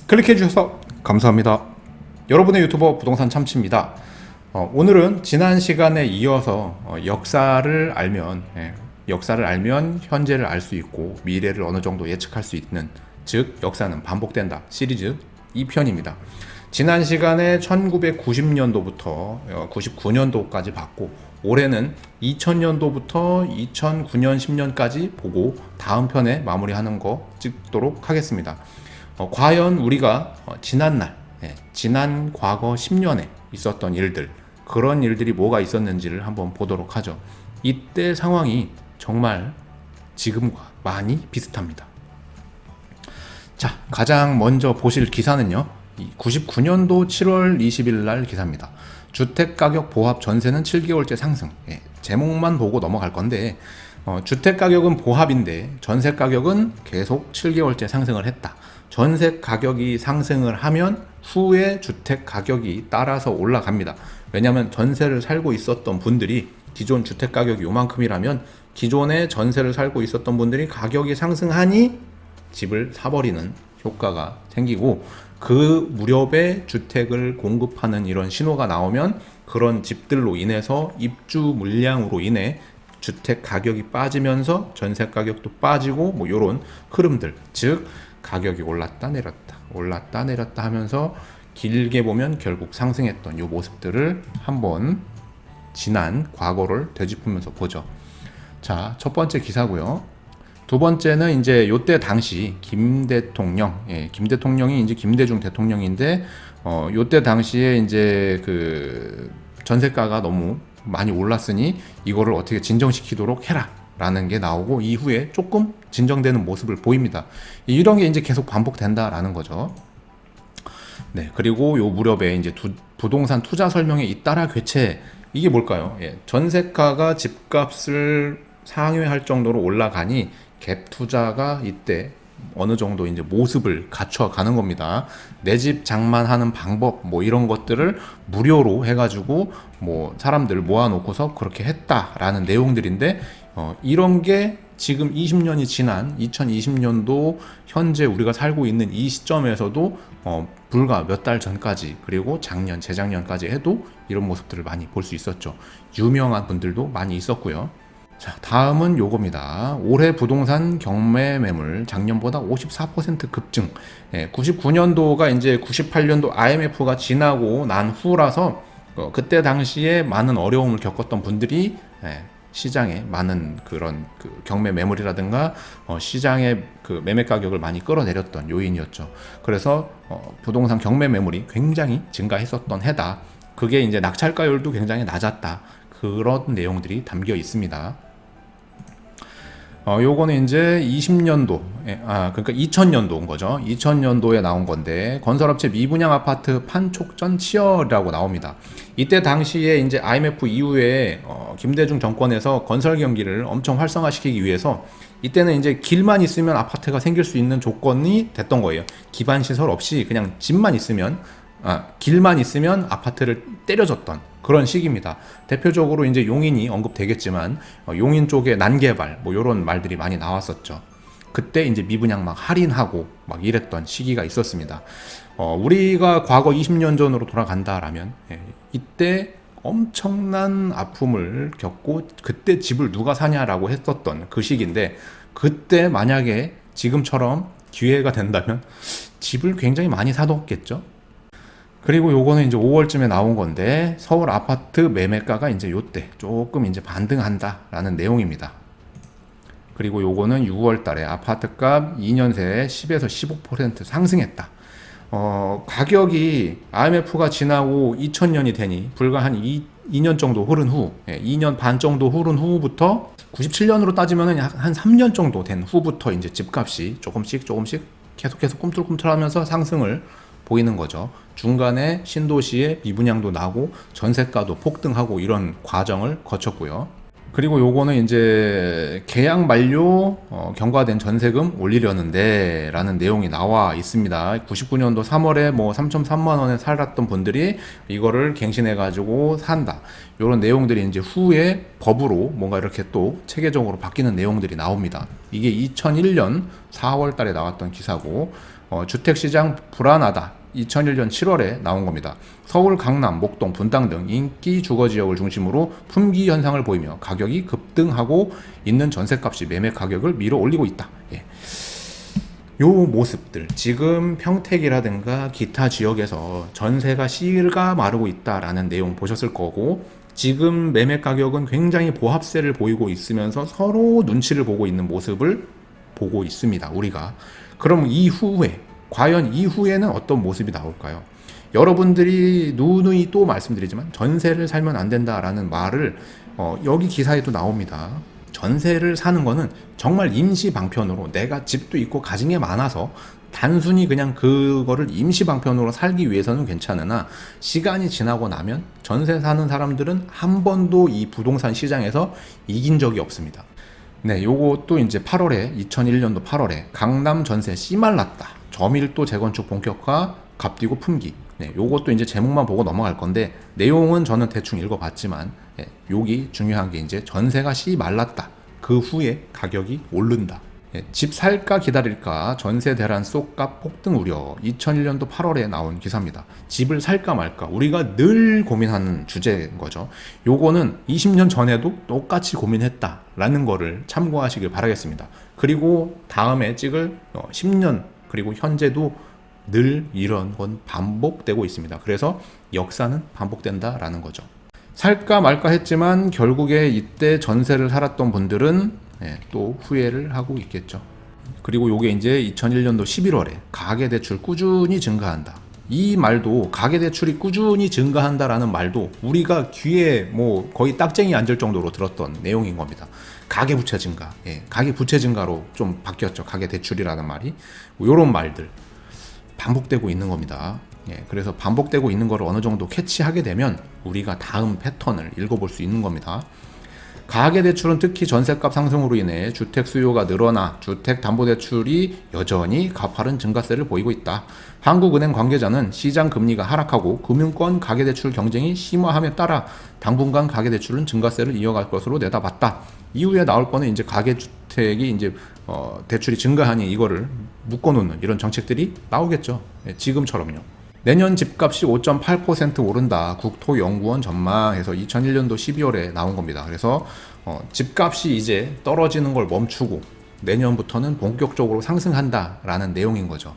클릭해 주셔서 감사합니다. 여러분의 유튜버 부동산 참치입니다. 오늘은 지난 시간에 이어서 역사를 알면 현재를 알 수 있고 미래를 어느 정도 예측할 수 있는, 즉 역사는 반복된다 시리즈 2편입니다. 지난 시간에 1990년도부터 99년도까지 봤고, 올해는 2000년도부터 2009년 10년까지 보고 다음 편에 마무리하는 거 찍도록 하겠습니다. 과연 우리가 지난 과거 10년에 있었던 일들, 그런 일들이 뭐가 있었는지를 한번 보도록 하죠. 이때 상황이 정말 지금과 많이 비슷합니다. 자, 가장 먼저 보실 기사는요, 99년도 7월 20일 날 기사입니다. 주택가격 보합 전세는 7개월째 상승. 제목만 보고 넘어갈 건데, 주택가격은 보합인데 전세 가격은 계속 7개월째 상승을 했다. 전세 가격이 상승을 하면 후에 주택 가격이 따라서 올라갑니다. 왜냐하면 전세를 살고 있었던 분들이, 기존 주택 가격이 요만큼이라면 기존에 전세를 살고 있었던 분들이 가격이 상승하니 집을 사버리는 효과가 생기고, 그 무렵에 주택을 공급하는 이런 신호가 나오면 그런 집들로 인해서 입주 물량으로 인해 주택 가격이 빠지면서 전세 가격도 빠지고, 뭐 이런 흐름들, 즉 가격이 올랐다 내렸다 하면서 길게 보면 결국 상승했던 이 모습들을 한번 지난 과거를 되짚으면서 보죠. 자, 첫 번째 기사고요. 두 번째는 이제 요때 당시 김 대통령이 이제 김대중 대통령인데, 요때 당시에 이제 그 전세가가 너무 많이 올랐으니 이거를 어떻게 진정시키도록 해라 라는 게 나오고, 이후에 조금 진정되는 모습을 보입니다. 이런 게 이제 계속 반복된다라는 거죠. 네, 그리고 요 무렵에 이제 부동산 투자 설명에 잇따라 괴체, 이게 뭘까요? 전세가가 집값을 상회할 정도로 올라가니 갭 투자가 이때 어느 정도 이제 모습을 갖춰가는 겁니다. 내 집 장만하는 방법, 뭐 이런 것들을 무료로 해가지고 뭐 사람들 모아놓고서 그렇게 했다라는 내용들인데, 이런 게 지금 20년이 지난 2020년도 현재 우리가 살고 있는 이 시점에서도 불과 몇 달 전까지, 그리고 작년, 재작년까지 해도 이런 모습들을 많이 볼 수 있었죠. 유명한 분들도 많이 있었고요. 자, 다음은 요겁니다. 올해 부동산 경매 매물 작년보다 54% 급증. 99년도가 이제 98년도 IMF가 지나고 난 후라서 그때 당시에 많은 어려움을 겪었던 분들이 시장에 많은 그런 그 경매 매물이라든가 시장의 그 매매 가격을 많이 끌어내렸던 요인이었죠. 그래서 부동산 경매 매물이 굉장히 증가했었던 해다. 그게 이제 낙찰가율도 굉장히 낮았다. 그런 내용들이 담겨 있습니다. 요거는 이제 20년도, 그러니까 2000년도인 거죠. 2000년도에 나온 건데, 건설업체 미분양 아파트 판촉전 치열이라고 나옵니다. 이때 당시에 이제 IMF 이후에 김대중 정권에서 건설 경기를 엄청 활성화시키기 위해서, 이때는 이제 길만 있으면 아파트가 생길 수 있는 조건이 됐던 거예요. 기반 시설 없이 그냥 집만 있으면, 길만 있으면 아파트를 때려줬던 그런 시기입니다. 대표적으로 이제 용인이 언급되겠지만, 용인 쪽에 난개발, 뭐 이런 말들이 많이 나왔었죠. 그때 이제 미분양 막 할인하고 막 이랬던 시기가 있었습니다. 우리가 과거 20년 전으로 돌아간다라면, 이때 엄청난 아픔을 겪고 그때 집을 누가 사냐라고 했었던 그 시기인데, 그때 만약에 지금처럼 기회가 된다면 집을 굉장히 많이 사뒀겠죠. 그리고 요거는 이제 5월쯤에 나온 건데, 서울 아파트 매매가가 이제 요때 조금 이제 반등한다라는 내용입니다. 그리고 요거는 6월 달에 아파트값 2년 새에 10에서 15% 상승했다. 가격이 IMF가 지나고 2000년이 되니 불과 한 2년 정도 흐른 후, 2년 반 정도 흐른 후부터 97년으로 따지면 한 3년 정도 된 후부터 이제 집값이 조금씩 계속해서 꿈틀꿈틀하면서 상승을 보이는 거죠. 중간에 신도시에 미분양도 나고 전세가도 폭등하고 이런 과정을 거쳤고요. 그리고 요거는 이제 계약 만료 경과된 전세금 올리려는데 라는 내용이 나와 있습니다. 99년도 3월에 뭐 3.3만 원에 살았던 분들이 이거를 갱신해 가지고 산다. 요런 내용들이 이제 후에 법으로 뭔가 이렇게 또 체계적으로 바뀌는 내용들이 나옵니다. 이게 2001년 4월 달에 나왔던 기사고 주택시장 불안하다. 2001년 7월에 나온 겁니다. 서울, 강남, 목동, 분당 등 인기 주거지역을 중심으로 품귀 현상을 보이며 가격이 급등하고 있는 전셋값이 매매 가격을 밀어 올리고 있다. 예. 요 모습들, 지금 평택이라든가 기타 지역에서 전세가 씨가 마르고 있다라는 내용 보셨을 거고, 지금 매매 가격은 굉장히 보합세를 보이고 있으면서 서로 눈치를 보고 있는 모습을 보고 있습니다. 우리가. 그럼 이후에 과연 이후에는 어떤 모습이 나올까요? 여러분들이 누누이 또 말씀드리지만 전세를 살면 안 된다라는 말을 여기 기사에도 나옵니다. 전세를 사는 거는 정말 임시 방편으로, 내가 집도 있고 가진 게 많아서 단순히 그냥 그거를 임시 방편으로 살기 위해서는 괜찮으나, 시간이 지나고 나면 전세 사는 사람들은 한 번도 이 부동산 시장에서 이긴 적이 없습니다. 네, 요것도 이제 2001년도 8월에 강남 전세 씨말랐다. 저밀도 재건축 본격화, 값뛰고 품귀. 네, 요것도 이제 제목만 보고 넘어갈 건데 내용은 저는 대충 읽어봤지만, 여기 중요한 게 이제 전세가 씨 말랐다. 그 후에 가격이 오른다. 집 살까 기다릴까 전세 대란 쏙값 폭등 우려. 2001년도 8월에 나온 기사입니다. 집을 살까 말까 우리가 늘 고민하는 주제인 거죠. 요거는 20년 전에도 똑같이 고민했다라는 거를 참고하시길 바라겠습니다. 그리고 다음에 찍을 10년 그리고 현재도 늘 이런 건 반복되고 있습니다. 그래서 역사는 반복된다라는 거죠. 살까 말까 했지만 결국에 이때 전세를 살았던 분들은 또 후회를 하고 있겠죠. 그리고 요게 이제 2001년도 11월에 가계대출 꾸준히 증가한다. 이 말도, 가계대출이 꾸준히 증가한다라는 말도 우리가 귀에 뭐 거의 딱쟁이 앉을 정도로 들었던 내용인 겁니다. 가계부채 증가, 가계부채 증가로 좀 바뀌었죠. 가계대출이라는 말이. 요런 말들 반복되고 있는 겁니다. 그래서 반복되고 있는 걸 어느 정도 캐치하게 되면 우리가 다음 패턴을 읽어볼 수 있는 겁니다. 가계대출은 특히 전셋값 상승으로 인해 주택 수요가 늘어나 주택담보대출이 여전히 가파른 증가세를 보이고 있다. 한국은행 관계자는 시장 금리가 하락하고 금융권 가계대출 경쟁이 심화함에 따라 당분간 가계대출은 증가세를 이어갈 것으로 내다봤다. 이후에 나올 거는 이제 가계주택이 이제 대출이 증가하니 이거를 묶어놓는 이런 정책들이 나오겠죠. 지금처럼요. 내년 집값이 5.8% 오른다. 국토연구원 전망해서 2001년도 12월에 나온 겁니다. 그래서 집값이 이제 떨어지는 걸 멈추고 내년부터는 본격적으로 상승한다라는 내용인 거죠.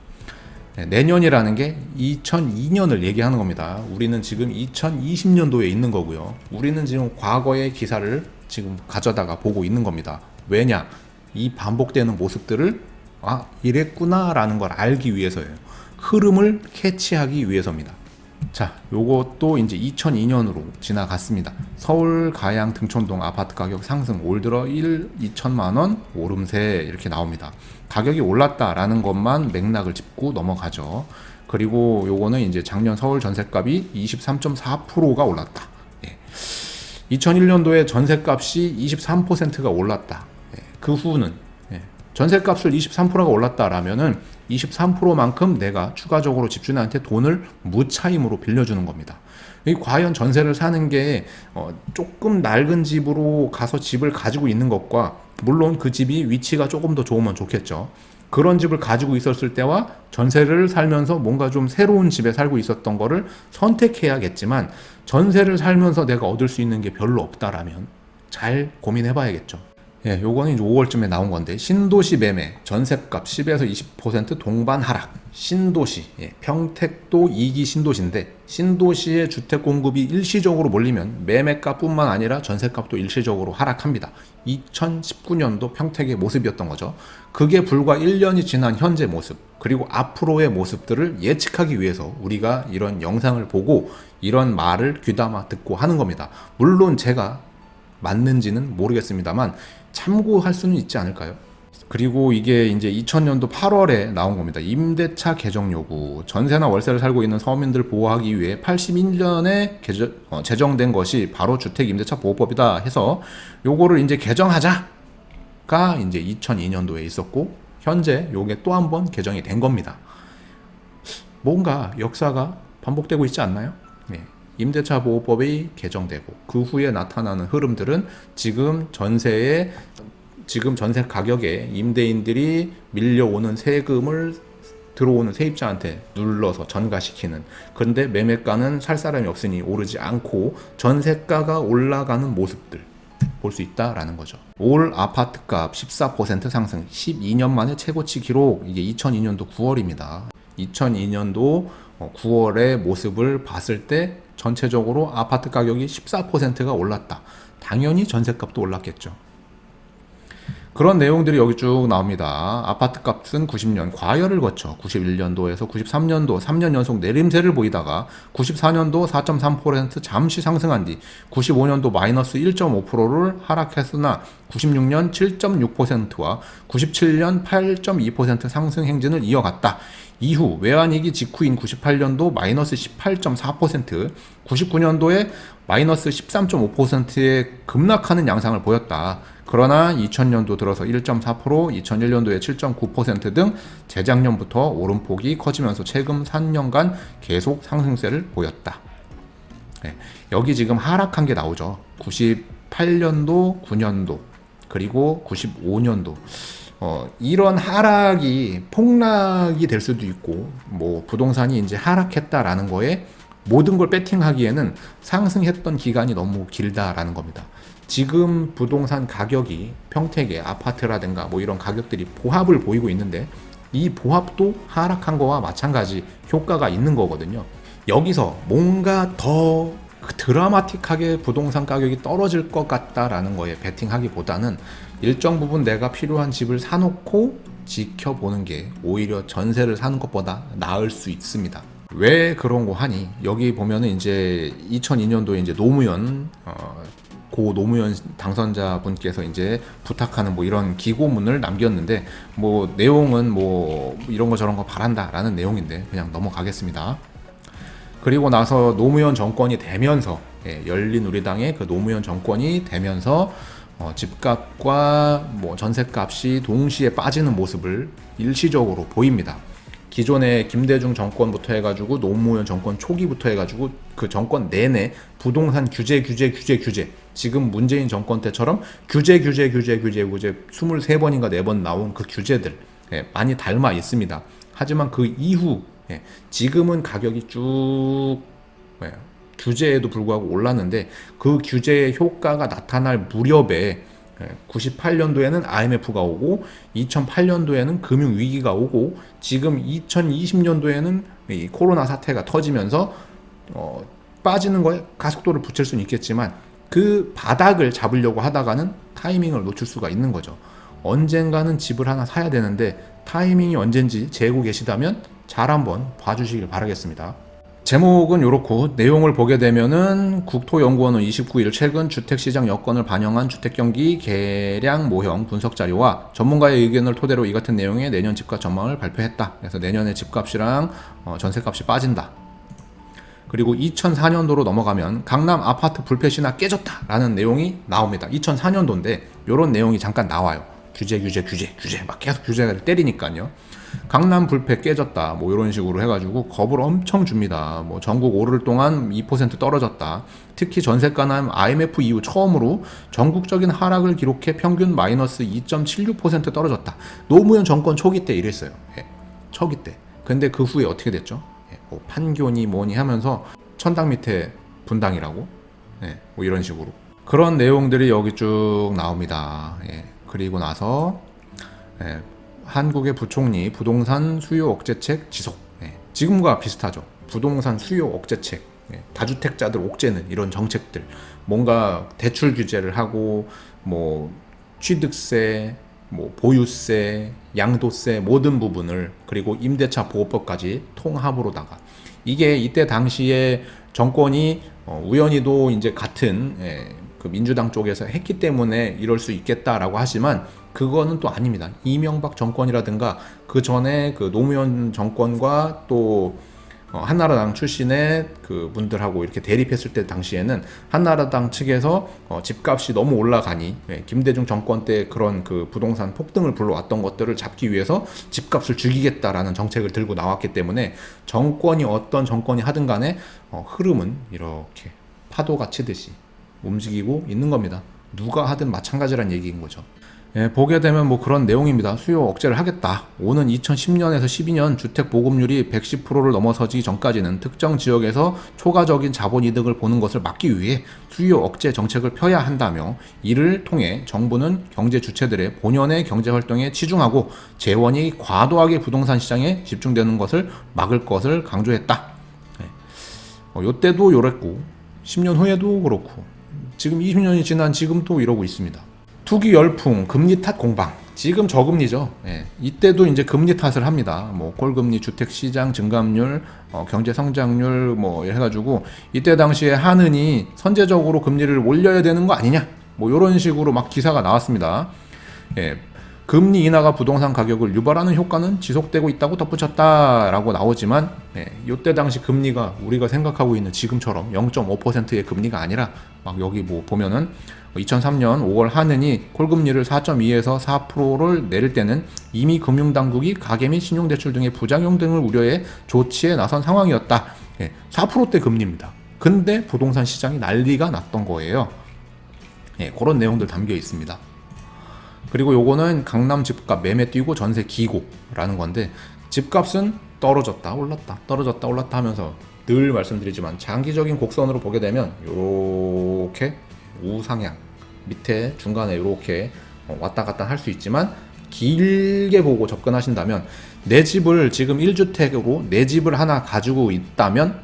내년이라는 게 2002년을 얘기하는 겁니다. 우리는 지금 2020년도에 있는 거고요. 우리는 지금 과거의 기사를 지금 가져다가 보고 있는 겁니다. 왜냐? 이 반복되는 모습들을 이랬구나라는 걸 알기 위해서예요. 흐름을 캐치하기 위해서입니다. 자, 요것도 이제 2002년으로 지나갔습니다. 서울 가양 등촌동 아파트 가격 상승, 올 들어 2천만 원 오름세 이렇게 나옵니다. 가격이 올랐다라는 것만 맥락을 짚고 넘어가죠. 그리고 요거는 이제 작년 서울 전셋값이 23.4%가 올랐다. 2001년도에 전셋값이 23%가 올랐다. 그 후는 전셋값을 23%가 올랐다라면은 23%만큼 내가 추가적으로 집주인한테 돈을 무차임으로 빌려주는 겁니다. 과연 전세를 사는 게 조금 낡은 집으로 가서 집을 가지고 있는 것과, 물론 그 집이 위치가 조금 더 좋으면 좋겠죠. 그런 집을 가지고 있었을 때와 전세를 살면서 뭔가 좀 새로운 집에 살고 있었던 거를 선택해야겠지만, 전세를 살면서 내가 얻을 수 있는 게 별로 없다라면 잘 고민해 봐야겠죠. 요거는 이제 5월쯤에 나온 건데, 신도시 매매 전셋값 10에서 20% 동반 하락. 신도시, 평택도 2기 신도시인데, 신도시의 주택 공급이 일시적으로 몰리면 매매값뿐만 아니라 전셋값도 일시적으로 하락합니다. 2019년도 평택의 모습이었던 거죠. 그게 불과 1년이 지난 현재 모습, 그리고 앞으로의 모습들을 예측하기 위해서 우리가 이런 영상을 보고 이런 말을 귀담아 듣고 하는 겁니다. 물론 제가 맞는지는 모르겠습니다만 참고할 수는 있지 않을까요? 그리고 이게 이제 2000년도 8월에 나온 겁니다. 임대차 개정 요구. 전세나 월세를 살고 있는 서민들 보호하기 위해 81년에 제정된 것이 바로 주택임대차 보호법이다 해서 요거를 이제 개정하자가 이제 2002년도에 있었고 현재 요게 또 한 번 개정이 된 겁니다. 뭔가 역사가 반복되고 있지 않나요? 네. 임대차 보호법이 개정되고 그 후에 나타나는 흐름들은 지금 전세 가격에 임대인들이 밀려오는 세금을 들어오는 세입자한테 눌러서 전가시키는, 그런데 매매가는 살 사람이 없으니 오르지 않고 전세가가 올라가는 모습들 볼 수 있다라는 거죠. 올 아파트값 14% 상승, 12년 만에 최고치 기록. 이게 2002년도 9월입니다. 2002년도 9월의 모습을 봤을 때 전체적으로 아파트 가격이 14%가 올랐다. 당연히 전세값도 올랐겠죠. 그런 내용들이 여기 쭉 나옵니다. 아파트 값은 90년 과열을 거쳐 91년도에서 93년도 3년 연속 내림세를 보이다가 94년도 4.3% 잠시 상승한 뒤 95년도 마이너스 1.5%를 하락했으나 96년 7.6%와 97년 8.2% 상승 행진을 이어갔다. 이후 외환위기 직후인 98년도 마이너스 18.4%, 99년도에 마이너스 13.5%의 급락하는 양상을 보였다. 그러나 2000년도 들어서 1.4%, 2001년도에 7.9% 등 재작년부터 오름폭이 커지면서 최근 3년간 계속 상승세를 보였다. 네, 여기 지금 하락한 게 나오죠. 98년도, 9년도, 그리고 95년도. 이런 하락이 폭락이 될 수도 있고, 뭐 부동산이 이제 하락했다라는 거에 모든 걸 배팅하기에는 상승했던 기간이 너무 길다라는 겁니다. 지금 부동산 가격이 평택의 아파트라든가 뭐 이런 가격들이 보합을 보이고 있는데 이 보합도 하락한 거와 마찬가지 효과가 있는 거거든요. 여기서 뭔가 더 드라마틱하게 부동산 가격이 떨어질 것 같다라는 거에 베팅하기보다는 일정 부분 내가 필요한 집을 사놓고 지켜보는 게 오히려 전세를 사는 것보다 나을 수 있습니다. 왜 그런 거 하니? 여기 보면은 이제 2002년도에 이제 노무현 고 노무현 당선자분께서 이제 부탁하는 뭐 이런 기고문을 남겼는데 뭐 내용은 뭐 이런 거 저런 거 바란다라는 내용인데 그냥 넘어가겠습니다. 그리고 나서 노무현 정권이 되면서 열린우리당의 그 노무현 정권이 되면서 집값과 뭐 전셋값이 동시에 빠지는 모습을 일시적으로 보입니다. 기존의 김대중 정권부터 해가지고 노무현 정권 초기부터 해가지고 그 정권 내내 부동산 규제 지금 문재인 정권 때처럼 규제 23번인가 4번 나온 그 규제들 많이 닮아 있습니다. 하지만 그 이후 지금은 가격이 쭉 규제에도 불구하고 올랐는데 그 규제의 효과가 나타날 무렵에 98년도에는 IMF가 오고 2008년도에는 금융위기가 오고 지금 2020년도에는 이 코로나 사태가 터지면서 빠지는 거에 가속도를 붙일 수는 있겠지만 그 바닥을 잡으려고 하다가는 타이밍을 놓칠 수가 있는 거죠. 언젠가는 집을 하나 사야 되는데 타이밍이 언젠지 재고 계시다면 잘 한번 봐주시길 바라겠습니다. 제목은 이렇고 내용을 보게 되면은 국토연구원은 29일 최근 주택시장 여건을 반영한 주택경기 계량 모형 분석 자료와 전문가의 의견을 토대로 이 같은 내용의 내년 집값 전망을 발표했다. 그래서 내년에 집값이랑 전세값이 빠진다. 그리고 2004년도로 넘어가면 강남 아파트 불패 신화 깨졌다라는 내용이 나옵니다. 2004년도인데 이런 내용이 잠깐 나와요. 규제 막 계속 규제를 때리니까요. 강남 불패 깨졌다 뭐 이런 식으로 해가지고 겁을 엄청 줍니다. 뭐 전국 오를 동안 2% 떨어졌다. 특히 전세가는 IMF 이후 처음으로 전국적인 하락을 기록해 평균 마이너스 2.76% 떨어졌다. 노무현 정권 초기 때 이랬어요. 초기 때. 근데 그 후에 어떻게 됐죠? 뭐 판교니 뭐니 하면서 천당 밑에 분당이라고 뭐 이런 식으로 그런 내용들이 여기 쭉 나옵니다. 그리고 나서 한국의 부총리 부동산 수요 억제책 지속. 지금과 비슷하죠. 부동산 수요 억제책, 다주택자들 옥죄는 이런 정책들, 뭔가 대출 규제를 하고 뭐 취득세, 뭐 보유세, 양도세 모든 부분을 그리고 임대차 보호법까지 통합으로다가 이게 이때 당시에 정권이 우연히도 이제 같은 그 민주당 쪽에서 했기 때문에 이럴 수 있겠다라고 하지만 그거는 또 아닙니다. 이명박 정권이라든가 그 전에 그 노무현 정권과 또 한나라당 출신의 그 분들하고 이렇게 대립했을 때 당시에는 한나라당 측에서 집값이 너무 올라가니 김대중 정권 때 그런 그 부동산 폭등을 불러왔던 것들을 잡기 위해서 집값을 죽이겠다라는 정책을 들고 나왔기 때문에 정권이 어떤 정권이 하든 간에 흐름은 이렇게 파도가 치듯이 움직이고 있는 겁니다. 누가 하든 마찬가지란 얘기인 거죠. 예, 보게 되면 뭐 그런 내용입니다. 수요 억제를 하겠다. 오는 2010년에서 12년 주택 보급률이 110%를 넘어서기 전까지는 특정 지역에서 초과적인 자본 이득을 보는 것을 막기 위해 수요 억제 정책을 펴야 한다며, 이를 통해 정부는 경제 주체들의 본연의 경제 활동에 치중하고 재원이 과도하게 부동산 시장에 집중되는 것을 막을 것을 강조했다. 예. 요때도 요랬고 10년 후에도 그렇고 지금 20년이 지난 지금 또 이러고 있습니다. 투기 열풍, 금리 탓 공방. 지금 저금리죠. 예, 이때도 이제 금리 탓을 합니다. 뭐 꼴금리, 주택시장 증감률, 경제 성장률 뭐 해가지고 이때 당시에 하느니 선제적으로 금리를 올려야 되는 거 아니냐? 뭐 이런 식으로 막 기사가 나왔습니다. 예, 금리 인하가 부동산 가격을 유발하는 효과는 지속되고 있다고 덧붙였다라고 나오지만, 이때 당시 금리가 우리가 생각하고 있는 지금처럼 0.5%의 금리가 아니라 막 여기 뭐 보면은 2003년 5월 하느니 콜금리를 4.2에서 4%를 내릴 때는 이미 금융당국이 가계 및 신용대출 등의 부작용 등을 우려해 조치에 나선 상황이었다. 4%대 금리입니다. 근데 부동산 시장이 난리가 났던 거예요. 그런 내용들 담겨 있습니다. 그리고 요거는 강남 집값 매매 뛰고 전세 기고라는 건데, 집값은 떨어졌다 올랐다 떨어졌다 올랐다 하면서 늘 말씀드리지만 장기적인 곡선으로 보게 되면 요렇게 우상향, 밑에 중간에 이렇게 왔다 갔다 할 수 있지만, 길게 보고 접근하신다면 내 집을 지금 1주택으로 내 집을 하나 가지고 있다면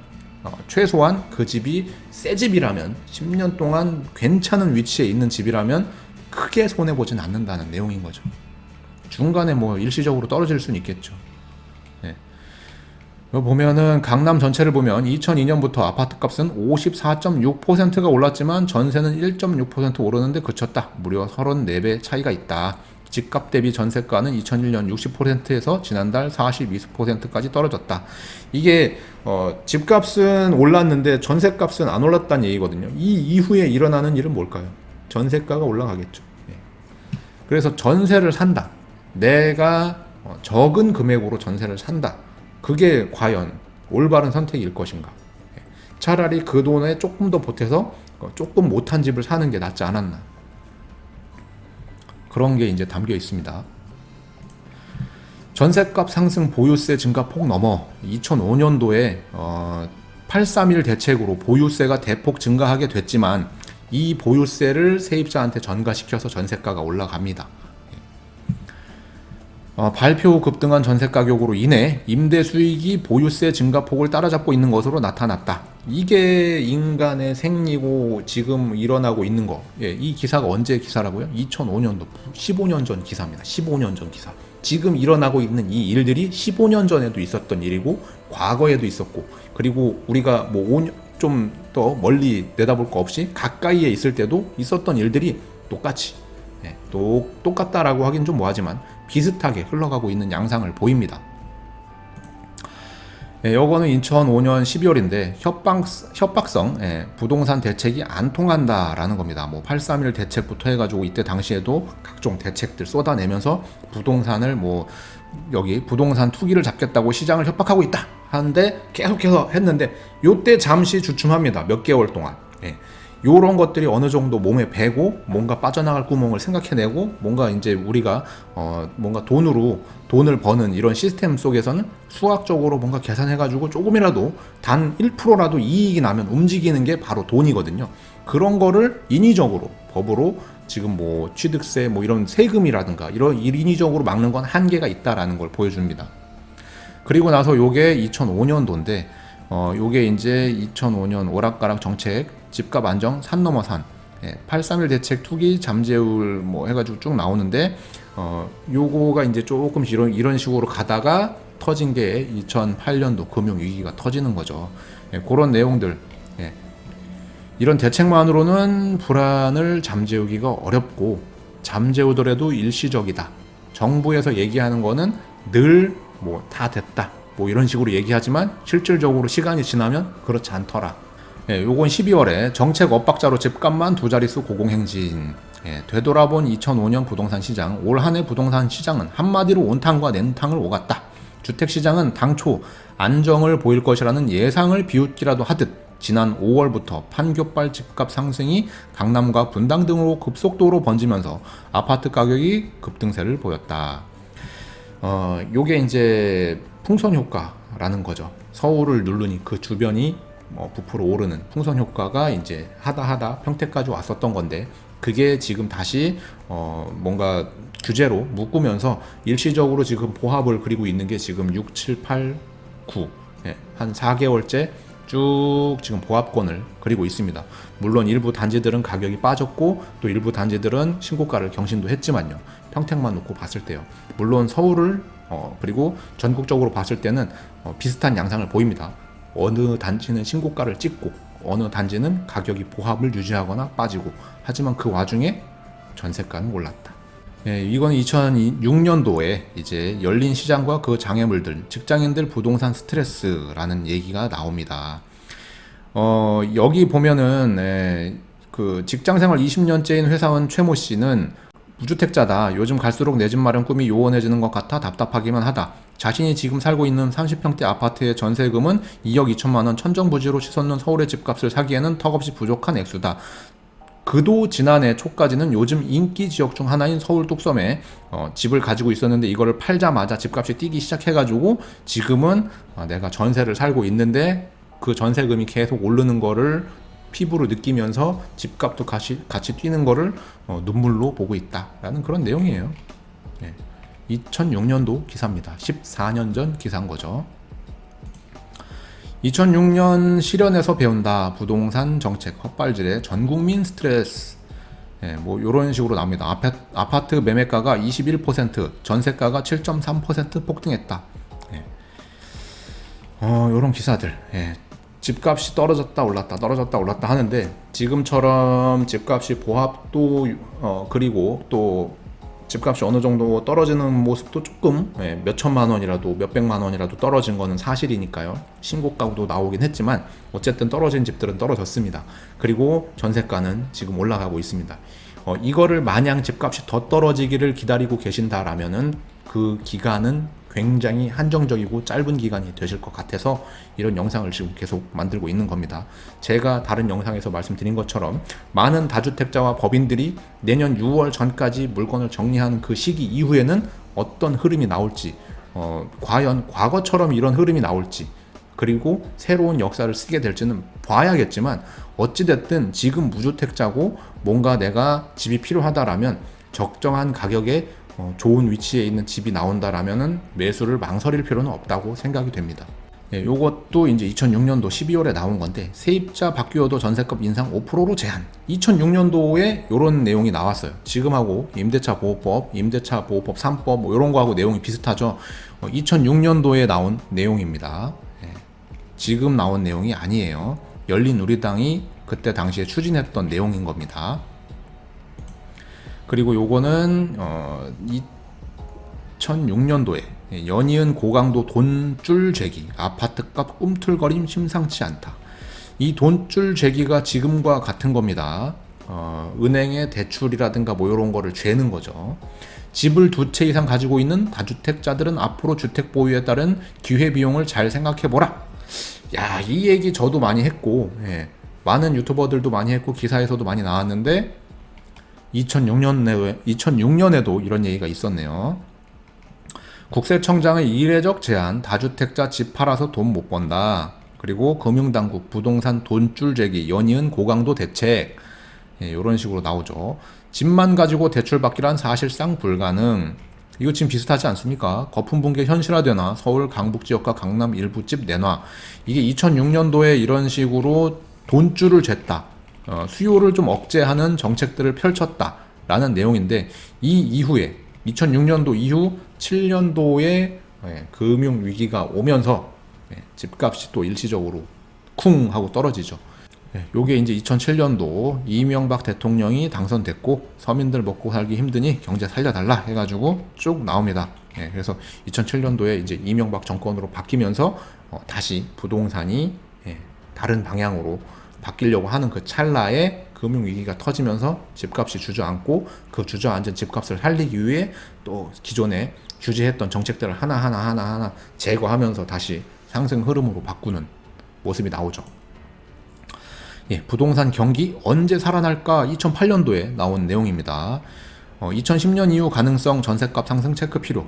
최소한 그 집이 새 집이라면 10년 동안 괜찮은 위치에 있는 집이라면 크게 손해보진 않는다는 내용인 거죠. 중간에 뭐 일시적으로 떨어질 수는 있겠죠. 보면은 강남 전체를 보면 2002년부터 아파트값은 54.6%가 올랐지만 전세는 1.6% 오르는데 그쳤다. 무려 34배 차이가 있다. 집값 대비 전세가는 2001년 60%에서 지난달 42%까지 떨어졌다. 이게 집값은 올랐는데 전세값은 안 올랐다는 얘기거든요. 이 이후에 일어나는 일은 뭘까요? 전세가가 올라가겠죠. 그래서 전세를 산다. 내가 적은 금액으로 전세를 산다. 그게 과연 올바른 선택일 것인가? 차라리 그 돈에 조금 더 보태서 조금 못한 집을 사는 게 낫지 않았나? 그런 게 이제 담겨 있습니다. 전세값 상승, 보유세 증가 폭 넘어 2005년도에 831 대책으로 보유세가 대폭 증가하게 됐지만, 이 보유세를 세입자한테 전가시켜서 전세가가 올라갑니다. 발표 후 급등한 전세 가격으로 인해 임대 수익이 보유세 증가폭을 따라잡고 있는 것으로 나타났다. 이게 인간의 생리고 지금 일어나고 있는 거. 이 기사가 언제 기사라고요? 2005년도, 15년 전 기사입니다. 15년 전 기사. 지금 일어나고 있는 이 일들이 15년 전에도 있었던 일이고 과거에도 있었고, 그리고 우리가 뭐 좀 더 멀리 내다볼 거 없이 가까이에 있을 때도 있었던 일들이 똑같이, 똑같다라고 하긴 좀 뭐하지만 비슷하게 흘러가고 있는 양상을 보입니다. 요거는 2005년 12월인데 협박성 부동산 대책이 안 통한다라는 겁니다. 뭐 831 대책부터 해가지고 이때 당시에도 각종 대책들 쏟아내면서 부동산을 뭐 여기 부동산 투기를 잡겠다고 시장을 협박하고 있다 하는데 계속해서 했는데, 요때 잠시 주춤합니다. 몇 개월 동안. 요런 것들이 어느 정도 몸에 배고 뭔가 빠져나갈 구멍을 생각해내고 뭔가 이제 우리가 뭔가 돈을 버는 이런 시스템 속에서는 수학적으로 뭔가 계산해가지고 조금이라도 단 1%라도 이익이 나면 움직이는 게 바로 돈이거든요. 그런 거를 인위적으로 법으로 지금 뭐 취득세 뭐 이런 세금이라든가 이런 인위적으로 막는 건 한계가 있다라는 걸 보여줍니다. 그리고 나서 요게 2005년도인데 요게 이제 2005년 오락가락 정책, 집값 안정, 산 넘어 산, 831 대책, 투기, 잠재울 뭐 해가지고 쭉 나오는데, 요거가 이제 조금 이런 식으로 가다가 터진 게 2008년도 금융위기가 터지는 거죠. 그런 내용들. 이런 대책만으로는 불안을 잠재우기가 어렵고, 잠재우더라도 일시적이다. 정부에서 얘기하는 거는 늘 뭐 다 됐다 뭐 이런 식으로 얘기하지만 실질적으로 시간이 지나면 그렇지 않더라. 요건 12월에 정책 엇박자로 집값만 두 자릿수 고공행진. 되돌아본 2005년 부동산 시장. 올 한해 부동산 시장은 한마디로 온탕과 냉탕을 오갔다. 주택시장은 당초 안정을 보일 것이라는 예상을 비웃기라도 하듯 지난 5월부터 판교발 집값 상승이 강남과 분당 등으로 급속도로 번지면서 아파트 가격이 급등세를 보였다. 요게 이제 풍선 효과라는 거죠. 서울을 누르니 그 주변이 부풀어 오르는 풍선 효과가 이제 하다 평택까지 왔었던 건데, 그게 지금 다시 뭔가 규제로 묶으면서 일시적으로 지금 보합을 그리고 있는 게 지금 6, 7, 8, 9 한 4개월째 쭉 지금 보합권을 그리고 있습니다. 물론 일부 단지들은 가격이 빠졌고 또 일부 단지들은 신고가를 경신도 했지만요. 평택만 놓고 봤을 때요. 물론 서울을 그리고 전국적으로 봤을 때는 비슷한 양상을 보입니다. 어느 단지는 신고가를 찍고 어느 단지는 가격이 보합을 유지하거나 빠지고, 하지만 그 와중에 전세가는 올랐다. 이건 2006년도에 이제 열린 시장과 그 장애물들, 직장인들 부동산 스트레스라는 얘기가 나옵니다. 여기 보면은 그 직장생활 20년째인 회사원 최모 씨는 무주택자다. 요즘 갈수록 내 집 마련 꿈이 요원해지는 것 같아 답답하기만 하다. 자신이 지금 살고 있는 30평대 아파트의 전세금은 2억 2천만 원, 천정부지로 치솟는 서울의 집값을 사기에는 턱없이 부족한 액수다. 그도 지난해 초까지는 요즘 인기 지역 중 하나인 서울 뚝섬에 집을 가지고 있었는데 이거를 팔자마자 집값이 뛰기 시작해가지고 지금은 내가 전세를 살고 있는데 그 전세금이 계속 오르는 거를 피부로 느끼면서 집값도 같이 뛰는 거를 눈물로 보고 있다라는 그런 내용이에요. 2006년도 기사입니다. 14년 전 기사인 거죠. 2006년 실현에서 배운다. 부동산 정책 헛발질의 전국민 스트레스. 뭐 이런 식으로 나옵니다. 아파트 매매가가 21%, 전세가가 7.3% 폭등했다. 이런 기사들. 집값이 떨어졌다 올랐다 하는데 지금처럼 집값이 보합도 그리고 또 집값이 어느 정도 떨어지는 모습도 조금 몇 천만 원이라도 몇 백만 원이라도 떨어진 거는 사실이니까요. 신고가도 나오긴 했지만 어쨌든 떨어진 집들은 떨어졌습니다. 그리고 전세가는 지금 올라가고 있습니다. 이거를 마냥 집값이 더 떨어지기를 기다리고 계신다라면은 그 기간은 굉장히 한정적이고 짧은 기간이 되실 것 같아서 이런 영상을 지금 계속 만들고 있는 겁니다. 제가 다른 영상에서 말씀드린 것처럼 많은 다주택자와 법인들이 내년 6월 전까지 물건을 정리하는 그 시기 이후에는 어떤 흐름이 나올지, 과연 과거처럼 이런 흐름이 나올지, 그리고 새로운 역사를 쓰게 될지는 봐야겠지만 어찌됐든 지금 무주택자고 뭔가 내가 집이 필요하다라면 적정한 가격에 좋은 위치에 있는 집이 나온다라면은 매수를 망설일 필요는 없다고 생각이 됩니다. 요것도 이제 2006년도 12월에 나온 건데, 세입자 바뀌어도 전세값 인상 5%로 제한. 2006년도에 요런 내용이 나왔어요. 지금하고 임대차 보호법 3법 뭐 요런 거하고 내용이 비슷하죠. 2006년도에 나온 내용입니다. 지금 나온 내용이 아니에요. 열린우리당이 그때 당시에 추진했던 내용인 겁니다. 그리고 요거는 2006년도에 연이은 고강도 돈줄 재기, 아파트값 꿈틀거림 심상치 않다. 이 돈줄 재기가 지금과 같은 겁니다. 은행의 대출이라든가 뭐 이런 거를 죄는 거죠. 집을 두 채 이상 가지고 있는 다주택자들은 앞으로 주택 보유에 따른 기회비용을 잘 생각해보라. 야, 이 얘기 저도 많이 했고, 많은 유튜버들도 많이 했고 기사에서도 많이 나왔는데 2006년에도 이런 얘기가 있었네요. 국세청장의 이례적 제한, 다주택자 집 팔아서 돈 못 번다. 그리고 금융당국 부동산 돈줄 재기, 연이은 고강도 대책, 이런 식으로 나오죠. 집만 가지고 대출 받기란 사실상 불가능. 이거 지금 비슷하지 않습니까? 거품 붕괴 현실화되나, 서울 강북 지역과 강남 일부 집 내놔. 이게 2006년도에 이런 식으로 돈줄을 쟀다. 수요를 좀 억제하는 정책들을 펼쳤다라는 내용인데, 이 이후에 2006년도 이후 7년도에 금융위기가 오면서 집값이 또 일시적으로 쿵 하고 떨어지죠. 요게 이제 2007년도 이명박 대통령이 당선됐고 서민들 먹고 살기 힘드니 경제 살려달라 해가지고 쭉 나옵니다. 그래서 2007년도에 이제 이명박 정권으로 바뀌면서 다시 부동산이 다른 방향으로 바뀌려고 하는 그 찰나에 금융위기가 터지면서 집값이 주저앉고 그 주저앉은 집값을 살리기 위해 또 기존에 규제했던 정책들을 하나하나 제거하면서 다시 상승 흐름으로 바꾸는 모습이 나오죠. 부동산 경기 언제 살아날까 2008년도에 나온 내용입니다. 2010년 이후 가능성 전셋값 상승 체크 필요.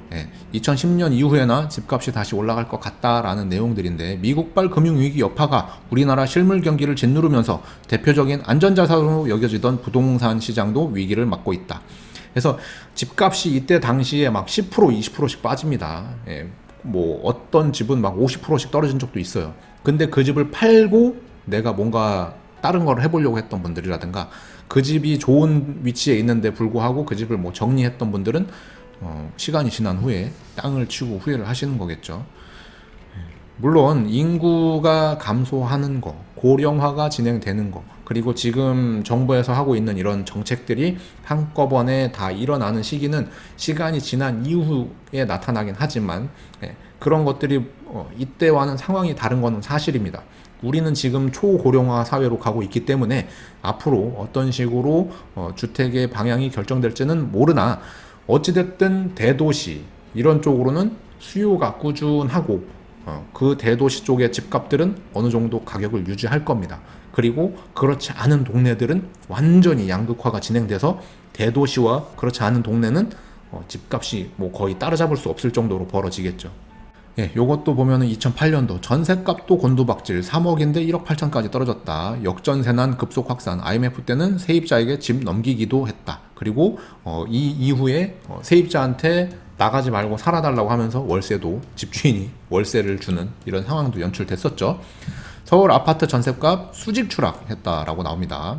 2010년 이후에나 집값이 다시 올라갈 것 같다라는 내용들인데 미국발 금융위기 여파가 우리나라 실물 경기를 짓누르면서 대표적인 안전자산으로 여겨지던 부동산 시장도 위기를 맞고 있다. 그래서 집값이 이때 당시에 막 10% 20%씩 빠집니다. 뭐 어떤 집은 막 50%씩 떨어진 적도 있어요. 근데 그 집을 팔고 내가 뭔가 다른 걸 해보려고 했던 분들이라든가 그 집이 좋은 위치에 있는데 불구하고 그 집을 뭐 정리했던 분들은 시간이 지난 후에 땅을 치고 후회를 하시는 거겠죠. 물론 인구가 감소하는 거, 고령화가 진행되는 거, 그리고 지금 정부에서 하고 있는 이런 정책들이 한꺼번에 다 일어나는 시기는 시간이 지난 이후에 나타나긴 하지만 그런 것들이 이때와는 상황이 다른 것은 사실입니다. 우리는 지금 초고령화 사회로 가고 있기 때문에 앞으로 어떤 식으로 주택의 방향이 결정될지는 모르나 어찌됐든 대도시 이런 쪽으로는 수요가 꾸준하고 그 대도시 쪽의 집값들은 어느 정도 가격을 유지할 겁니다. 그리고 그렇지 않은 동네들은 완전히 양극화가 진행돼서 대도시와 그렇지 않은 동네는 집값이 뭐 거의 따라잡을 수 없을 정도로 벌어지겠죠. 요것도 보면은 2008년도 전셋값도 곤두박질 3억인데 1억 8천까지 떨어졌다. 역전세난 급속 확산. IMF 때는 세입자에게 집 넘기기도 했다. 그리고 이 이후에 세입자한테 나가지 말고 살아달라고 하면서 월세도 집주인이 월세를 주는 이런 상황도 연출됐었죠. 서울 아파트 전셋값 수직 추락했다라고 나옵니다.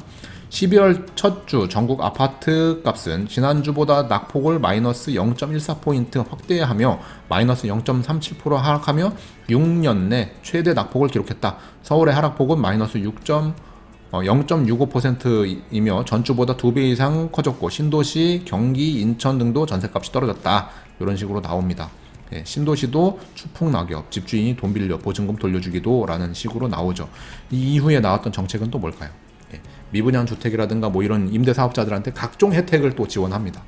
12월 첫 주 전국 아파트 값은 지난주보다 낙폭을 마이너스 0.14포인트 확대하며 마이너스 0.37% 하락하며 6년 내 최대 낙폭을 기록했다. 서울의 하락폭은 마이너스 0.65%이며 전주보다 2배 이상 커졌고 신도시, 경기, 인천 등도 전셋값이 떨어졌다. 이런 식으로 나옵니다. 신도시도 추풍낙엽, 집주인이 돈 빌려 보증금 돌려주기도 라는 식으로 나오죠. 이 이후에 나왔던 정책은 또 뭘까요? 미분양 주택이라든가 뭐 이런 임대사업자들한테 각종 혜택을 또 지원합니다.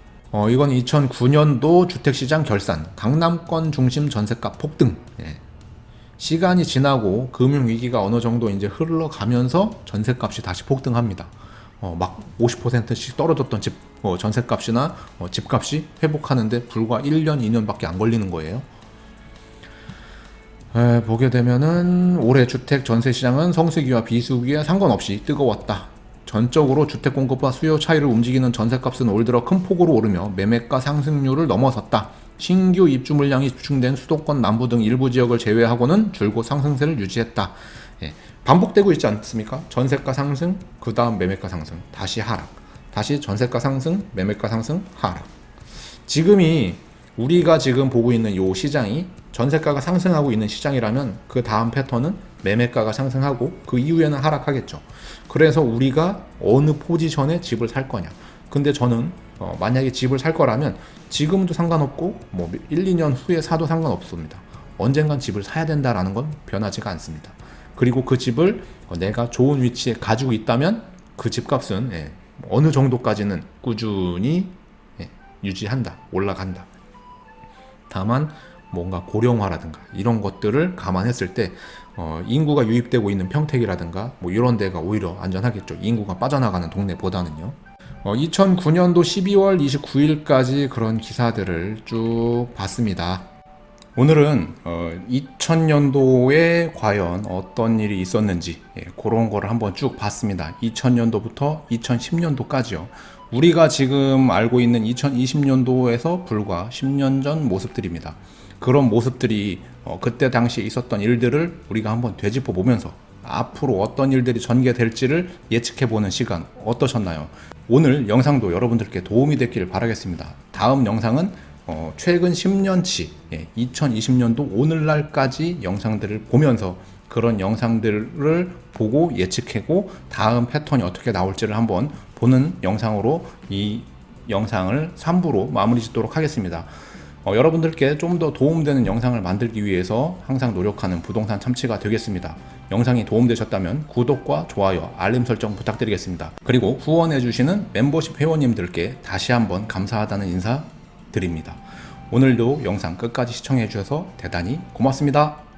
이건 2009년도 주택시장 결산, 강남권 중심 전셋값 폭등. 시간이 지나고 금융위기가 어느 정도 이제 흘러가면서 전셋값이 다시 폭등합니다. 막 50%씩 떨어졌던 전셋값이나 집값이 회복하는데 불과 1년, 2년밖에 안 걸리는 거예요. 보게 되면은 올해 주택 전세 시장은 성수기와 비수기와 상관없이 뜨거웠다. 전적으로 주택 공급과 수요 차이를 움직이는 전셋값은 올 들어 큰 폭으로 오르며 매매가 상승률을 넘어섰다. 신규 입주 물량이 집중된 수도권 남부 등 일부 지역을 제외하고는 줄곧 상승세를 유지했다. 반복되고 있지 않습니까? 전세가 상승, 그 다음 매매가 상승, 다시 하락, 다시 전세가 상승, 매매가 상승, 하락. 지금이 우리가 지금 보고 있는 이 시장이 전세가가 상승하고 있는 시장이라면 그 다음 패턴은 매매가가 상승하고 그 이후에는 하락하겠죠. 그래서 우리가 어느 포지션에 집을 살 거냐. 근데 저는 만약에 집을 살 거라면 지금도 상관없고 뭐 1, 2년 후에 사도 상관없습니다. 언젠간 집을 사야 된다라는 건 변하지가 않습니다. 그리고 그 집을 내가 좋은 위치에 가지고 있다면 그 집값은 어느 정도까지는 꾸준히 유지한다, 올라간다. 다만 뭔가 고령화라든가 이런 것들을 감안했을 때 인구가 유입되고 있는 평택이라든가 뭐 이런 데가 오히려 안전하겠죠. 인구가 빠져나가는 동네보다는요. 2009년도 12월 29일까지 그런 기사들을 쭉 봤습니다. 오늘은 2000년도에 과연 어떤 일이 있었는지 그런 거를 한번 쭉 봤습니다. 2000년도부터 2010년도까지요. 우리가 지금 알고 있는 2020년도에서 불과 10년 전 모습들입니다. 그런 모습들이 그때 당시에 있었던 일들을 우리가 한번 되짚어 보면서 앞으로 어떤 일들이 전개될지를 예측해보는 시간 어떠셨나요? 오늘 영상도 여러분들께 도움이 됐기를 바라겠습니다. 다음 영상은 최근 10년치 2020년도 오늘날까지 영상들을 보면서 그런 영상들을 보고 예측하고 다음 패턴이 어떻게 나올지를 한번 보는 영상으로 이 영상을 3부로 마무리 짓도록 하겠습니다. 여러분들께 좀 더 도움되는 영상을 만들기 위해서 항상 노력하는 부동산 참치가 되겠습니다. 영상이 도움되셨다면 구독과 좋아요, 알림 설정 부탁드리겠습니다. 그리고 후원해주시는 멤버십 회원님들께 다시 한번 감사하다는 인사 드립니다. 오늘도 영상 끝까지 시청해주셔서 대단히 고맙습니다.